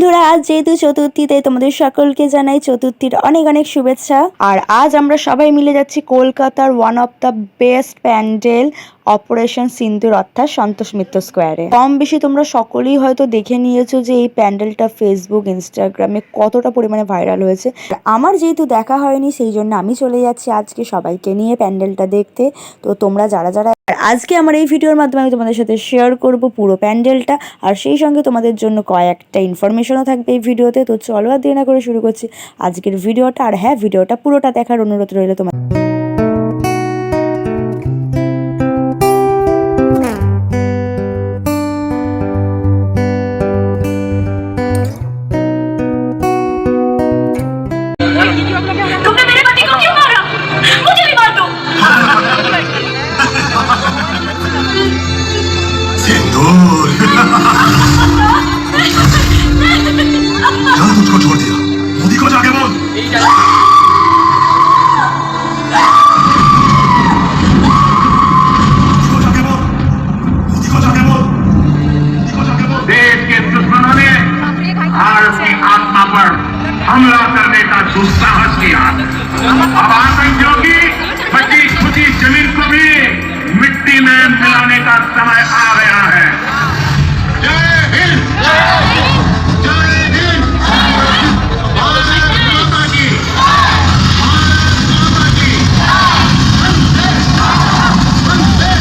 বন্ধুরা, আজ যেহেতু চতুর্থী, তাই তোমাদের সকলকে জানাই চতুর্থীর অনেক অনেক শুভেচ্ছা। আর আজ আমরা সবাই মিলে যাচ্ছি কলকাতার one of the best pandal operation সিন্দুর অর্থাৎ সন্তোষ মিত্র স্কোয়ারে। কম বেশি তোমরা সকলেই হয়তো দেখে নিয়েছো যে এই প্যান্ডেলটা ফেসবুক ইনস্টাগ্রামে কতটা পরিমাণে ভাইরাল হয়েছে। আমার যেহেতু দেখা হয়নি, সেই জন্য আমি চলে যাচ্ছি আজকে সবাইকে নিয়ে প্যান্ডেলটা দেখতে। তো তোমরা যারা যারা আজকে আমার এই ভিডিওর মাধ্যমে আমি তোমাদের সাথে শেয়ার করব পুরো প্যান্ডেলটা, আর সেই সঙ্গে তোমাদের জন্য কয়েকটা ইনফরমেশনও থাকবে এই ভিডিওতে। তো চলো আর দেরি না করে শুরু করছি আজকের ভিডিওটা। আর হ্যাঁ, ভিডিওটা পুরোটা দেখার অনুরোধ রইল তোমার। चल तुझको छोड़ दिया, मोदी को जाके बोल। देश के दुश्मनों ने भारत की आत्मा पर हमला करने का दुस्साहस किया। अब आतंकियों की बची खुची जमीन को भी मिट्टी में मिलाने का समय आ गया है। जय हिंद, जय हिंद, जय हिंद। भारत माता की, भारत माता की। वंदे, वंदे।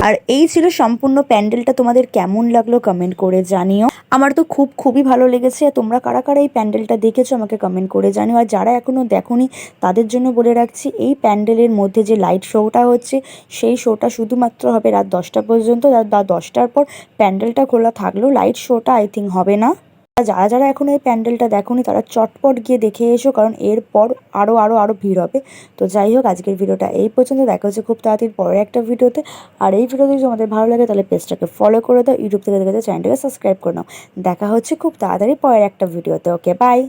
আর এই ছিল সম্পূর্ণ প্যান্ডেলটা। তোমাদের কেমন লাগলো কমেন্ট করে জানিও। আমার তো খুবই ভালো লেগেছে। তোমরা কারা কারা এই প্যান্ডেলটা দেখেছো আমাকে কমেন্ট করে জানিও। আর যারা এখনও দেখোনি তাদের জন্য বলে রাখছি, এই প্যান্ডেলের মধ্যে যে লাইট শোটা হচ্ছে সেই শোটা শুধুমাত্র হবে রাত 10টা পর্যন্ত। রাত 10টার পর প্যান্ডেলটা খোলা থাকলেও লাইট শোটা আই থিঙ্ক হবে না। যারা যারা এখন এই প্যান্ডেলটা দেখোনি তারা চটপট গিয়ে দেখে এসো, কারণ এরপর আরও ভিড় হবে। তো যাই হোক, আজকের ভিডিওটা এই পর্যন্ত। দেখা হচ্ছে খুব তাড়াতাড়ি পরের একটা ভিডিওতে। আর এই ভিডিওতে যদি তোমাদের ভালো লাগে তাহলে পেজটাকে ফলো করে দাও, ইউটিউব থেকে দেখে চ্যানেলটাকে সাবস্ক্রাইব করে নাও। দেখা হচ্ছে খুব তাড়াতাড়ি পরের একটা ভিডিওতে। ওকে, বাই।